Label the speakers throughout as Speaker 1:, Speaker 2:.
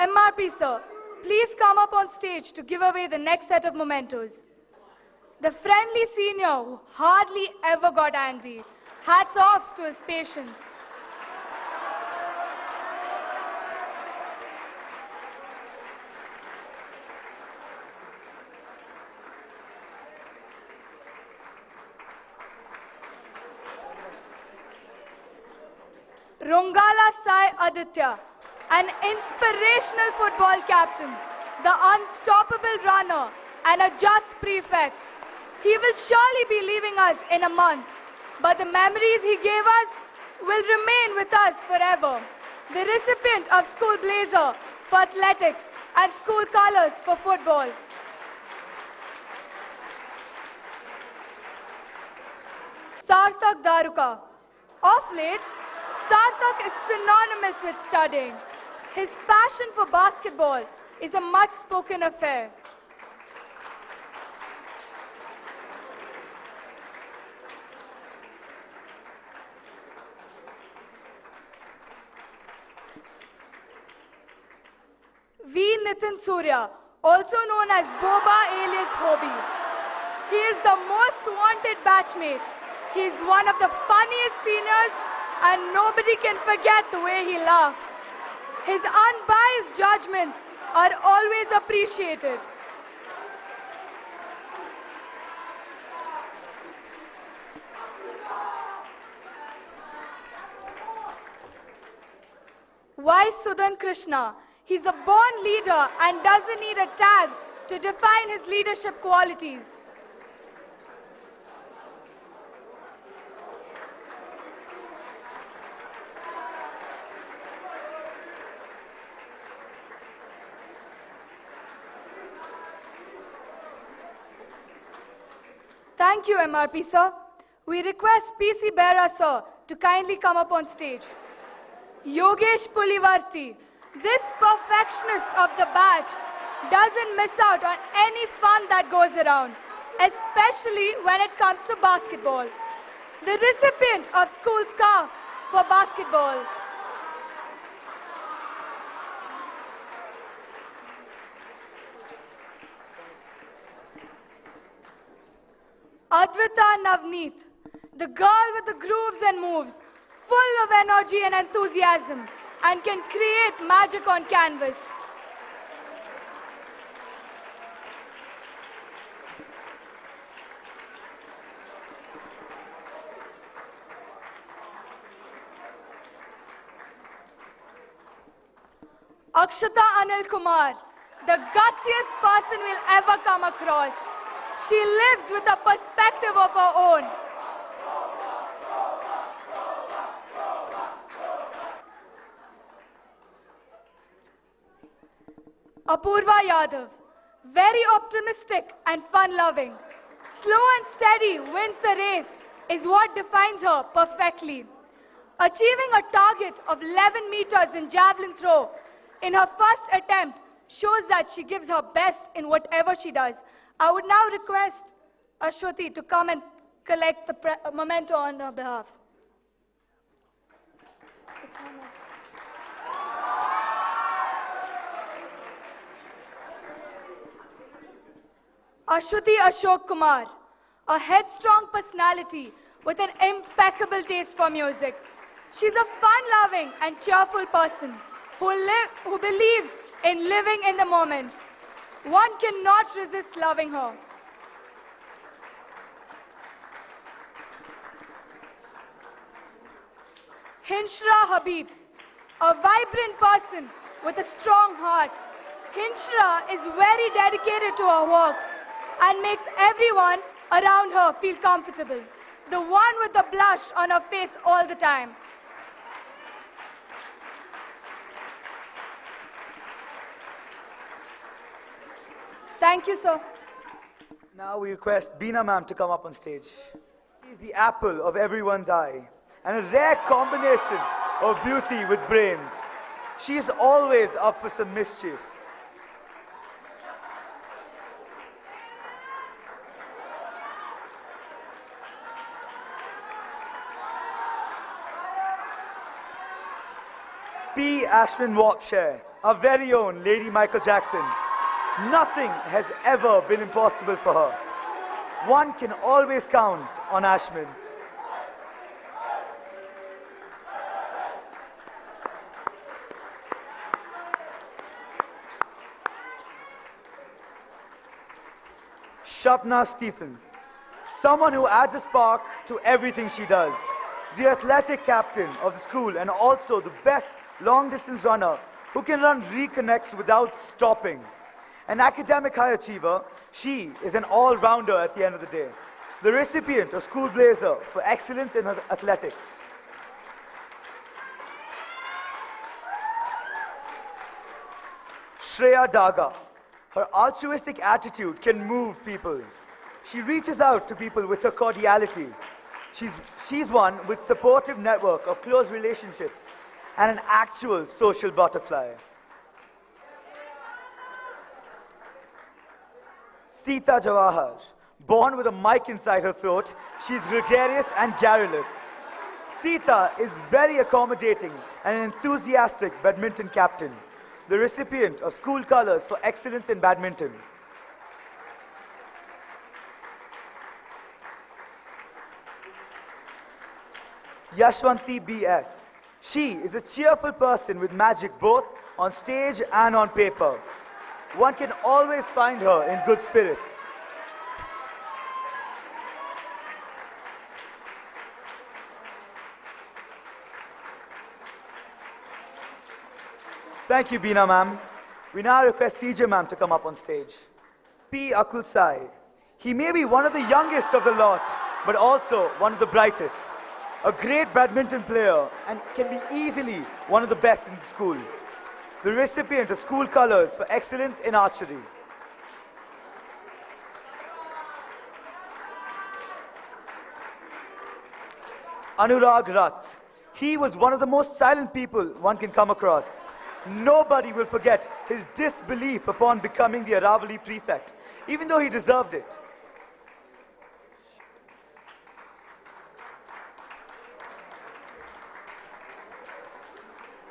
Speaker 1: MRP sir, please come up on stage to give away the next set of mementos. The friendly senior who hardly ever got angry. Hats off to his patience. Rongala Sai Aditya, an inspirational football captain, the unstoppable runner, and a just prefect. He will surely be leaving us in a month, but the memories he gave us will remain with us forever. The recipient of school blazer for athletics and school colors for football. Sarthak Daruka. Of late, Sarthak is synonymous with studying. His passion for basketball is a much-spoken affair. V. Nitin Surya, also known as Boba alias Hobby. He is the most wanted batchmate. He is one of the funniest seniors and nobody can forget the way he laughs. His unbiased judgments are always appreciated. Y. Sudan Krishna. He's a born leader and doesn't need a tag to define his leadership qualities. Thank you, MRP sir. We request PC Bera sir to kindly come up on stage. Yogesh Pulivarti, this perfectionist of the batch doesn't miss out on any fun that goes around, especially when it comes to basketball. The recipient of school scarf for basketball. Advita Navneet, the girl with the grooves and moves, full of energy and enthusiasm, and can create magic on canvas. Akshata Anil Kumar, the gutsiest person we'll ever come across. She lives with a perspective of her own. Apurva Yadav, very optimistic and fun-loving. Slow and steady wins the race is what defines her perfectly. Achieving a target of 11 meters in javelin throw in her first attempt shows that she gives her best in whatever she does. I would now request Ashwati to come and collect the memento on her behalf. Ashwati Ashok Kumar, a headstrong personality with an impeccable taste for music. She's a fun-loving and cheerful person who believes in living in the moment. One cannot resist loving her. Hinshra Habib, a vibrant person with a strong heart. Hinshra is very dedicated to her work and makes everyone around her feel comfortable. The one with the blush on her face all the time. Thank you, sir.
Speaker 2: Now we request Beena ma'am to come up on stage. She's the apple of everyone's eye and a rare combination of beauty with brains. She is always up for some mischief. P. Ashwin Walkshare, our very own Lady Michael Jackson. Nothing has ever been impossible for her. One can always count on Ashmin. Shapna Stephens, someone who adds a spark to everything she does. The athletic captain of the school and also the best long-distance runner who can run reconnects without stopping. An academic high achiever, she is an all-rounder at the end of the day. The recipient of School Blazer for excellence in athletics. Shreya Daga. Her altruistic attitude can move people. She reaches out to people with her cordiality. She's one with supportive network of close relationships and an actual social butterfly. Sita Jawahar. Born with a mic inside her throat, she's gregarious and garrulous. Sita is very accommodating and an enthusiastic badminton captain. The recipient of school colors for excellence in badminton. Yashwanti B.S. She is a cheerful person with magic both on stage and on paper. One can always find her in good spirits. Thank you, Beena ma'am. We now request CJ ma'am to come up on stage. P. Akul Sai. He may be one of the youngest of the lot, but also one of the brightest. A great badminton player and can be easily one of the best in the school. The recipient of school colors for excellence in archery. Anurag Rath. He was one of the most silent people one can come across. Nobody will forget his disbelief upon becoming the Aravali prefect, even though he deserved it.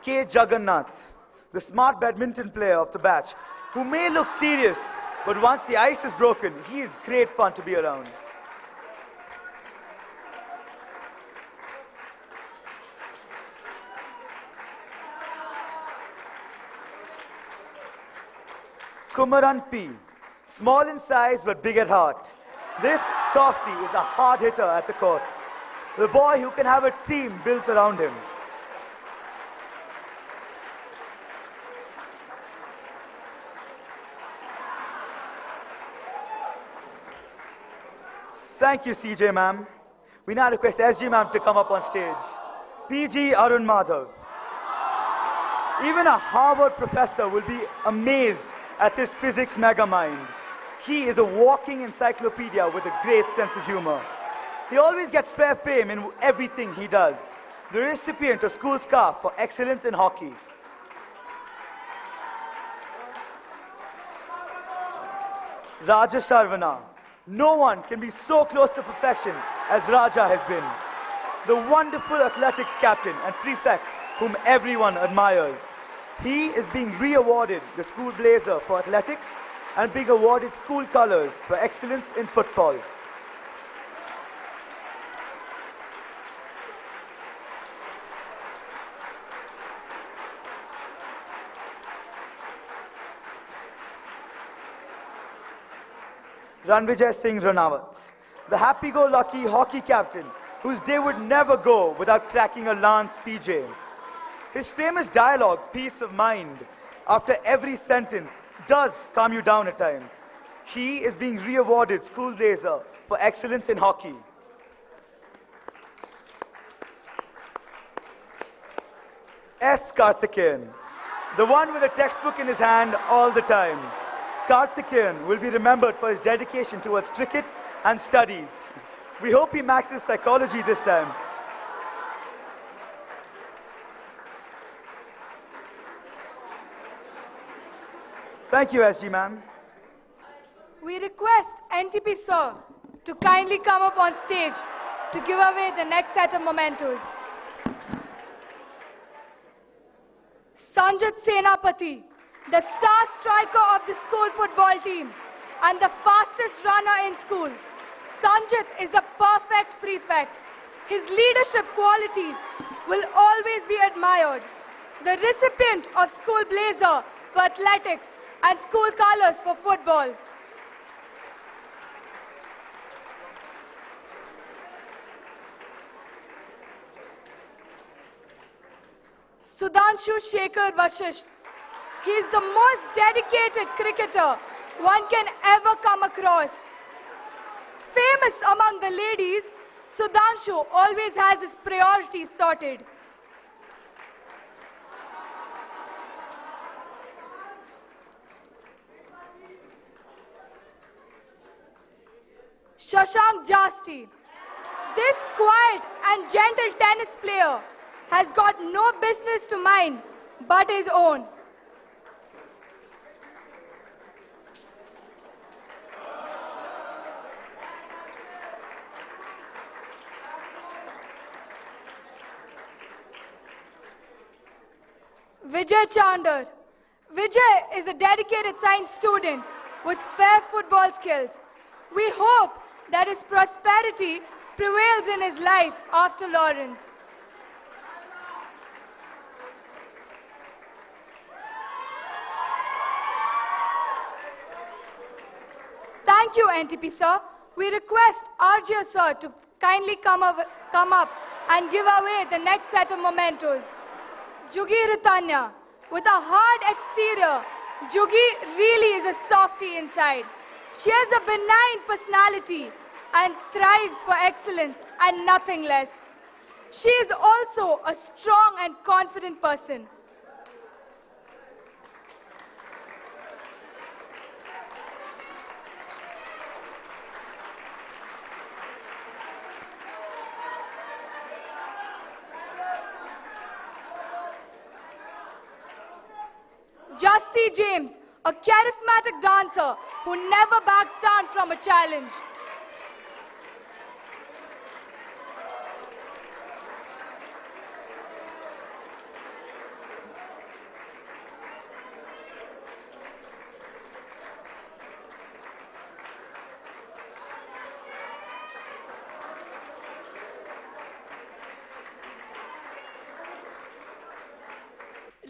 Speaker 2: K. Jagannath, the smart badminton player of the batch, who may look serious, but once the ice is broken, he is great fun to be around. Kumaran P. Small in size but big at heart. This softie is a hard hitter at the courts. The boy who can have a team built around him. Thank you, CJ ma'am. We now request SG ma'am to come up on stage. PG Arun Madhav. Even a Harvard professor will be amazed at this physics mega mind. He is a walking encyclopedia with a great sense of humor. He always gets fair fame in everything he does. The recipient of School Scarf for excellence in hockey. Raja Sharvana. No one can be so close to perfection as Raja has been. The wonderful athletics captain and prefect whom everyone admires. He is being re-awarded the School Blazer for athletics and being awarded school colors for excellence in football. Ranvijay Singh Ranawat, the happy-go-lucky hockey captain whose day would never go without cracking a Lance PJ. His famous dialogue, peace of mind, after every sentence does calm you down at times. He is being re-awarded School Blazer for excellence in hockey. S. Karthikeyan, the one with a textbook in his hand all the time. Karthikeyan will be remembered for his dedication towards cricket and studies. We hope he maxes psychology this time. Thank you, SG ma'am.
Speaker 1: We request NTP sir to kindly come up on stage to give away the next set of mementos. Sanjit Senapati, the star striker of the school football team and the fastest runner in school. Sanjit is a perfect prefect. His leadership qualities will always be admired. The recipient of school blazer for athletics and school colors for football. Sudhanshu Shekhar Vashisht. He is the most dedicated cricketer one can ever come across. Famous among the ladies, Sudhanshu always has his priorities sorted. Shashank Jasti. This quiet and gentle tennis player has got no business to mind but his own. Vijay Chandar. Vijay is a dedicated science student with fair football skills. We hope that his prosperity prevails in his life after Lawrence. Thank you, NTP sir. We request RJ sir to kindly come up and give away the next set of mementos. Jugi Ritanya. With a hard exterior, Jugi really is a softie inside. She has a benign personality and thrives for excellence and nothing less. She is also a strong and confident person. Justy James, a charismatic dancer who never backs down from a challenge.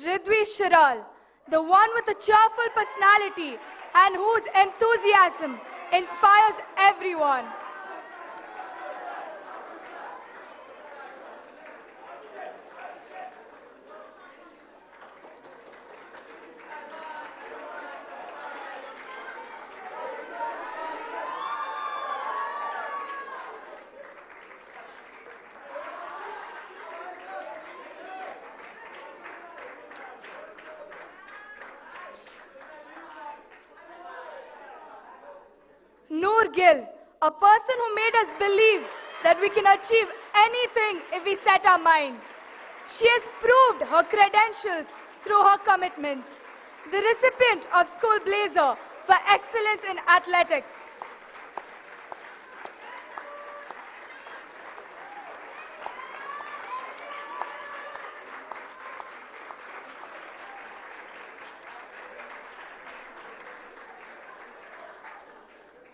Speaker 1: Ridvi Shiral, the one with a cheerful personality and whose enthusiasm inspires everyone. Noor Gill, a person who made us believe that we can achieve anything if we set our mind. She has proved her credentials through her commitments. The recipient of School Blazer for excellence in athletics.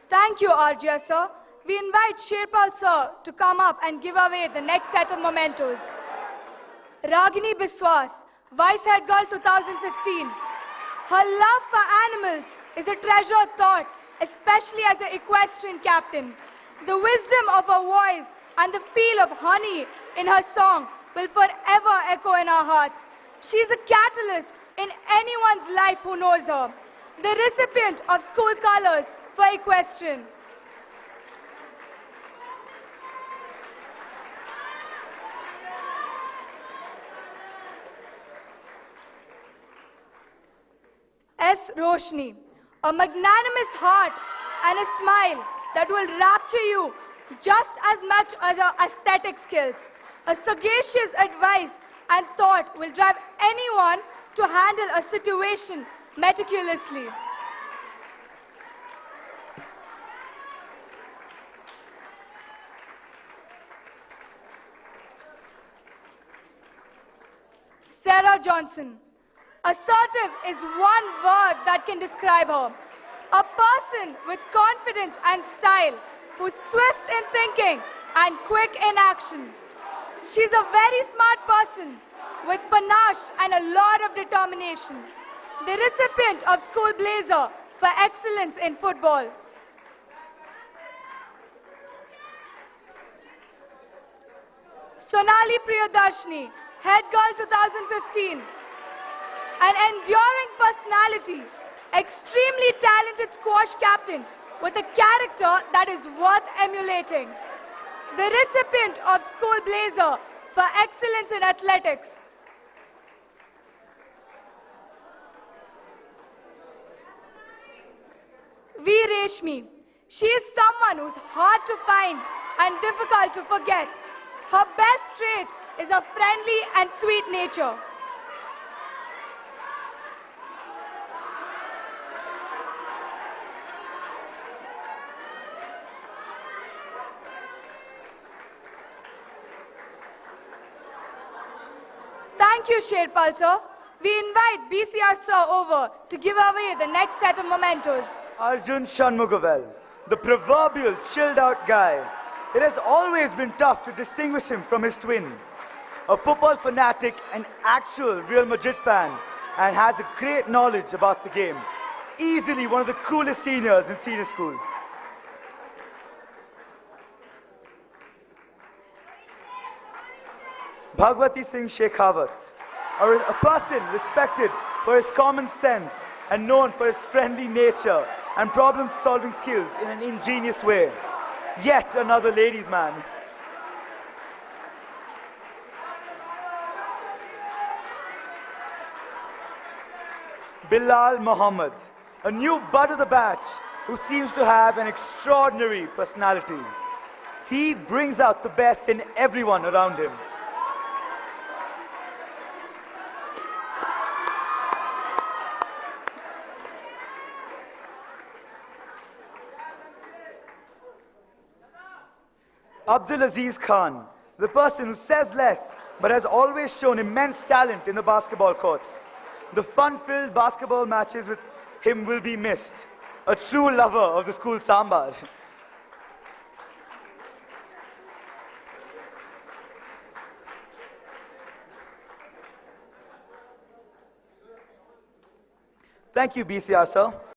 Speaker 1: Thank you, Arjia sir. We invite Sherpal sir to come up and give away the next set of mementos. Ragini Biswas, Vice Head Girl 2015. Her love for animals is a treasured thought, especially as an equestrian captain. The wisdom of her voice and the feel of honey in her song will forever echo in our hearts. She is a catalyst in anyone's life who knows her. The recipient of School Colors for equestrian. S. Roshni, a magnanimous heart and a smile that will rapture you just as much as her aesthetic skills. A sagacious advice and thought will drive anyone to handle a situation meticulously. Sarah Johnson, Assertive is one word that can describe her. A person with confidence and style, who's swift in thinking and quick in action. She's a very smart person with panache and a lot of determination. The recipient of School Blazer for excellence in football. Sonali Priyadarshini, Head Girl 2015. An enduring personality, extremely talented squash captain with a character that is worth emulating. The recipient of School Blazer for excellence in athletics. V. Reshmi. She is someone who's hard to find and difficult to forget. Her best trait is a friendly and sweet nature. Thank you, Sherpal sir. We invite BCR sir over to give away the next set of mementos.
Speaker 2: Arjun Shanmugavel, the proverbial chilled out guy. It has always been tough to distinguish him from his twin. A football fanatic, an actual Real Madrid fan, and has a great knowledge about the game. Easily one of the coolest seniors in senior school. Bhagwati Singh Shekhawat, a person respected for his common sense and known for his friendly nature and problem-solving skills in an ingenious way. Yet another ladies' man. Bilal Muhammad, a new bud of the batch who seems to have an extraordinary personality. He brings out the best in everyone around him. Abdul Aziz Khan, the person who says less but has always shown immense talent in the basketball courts. The fun-filled basketball matches with him will be missed. A true lover of the school sambar. Thank you, BCR sir.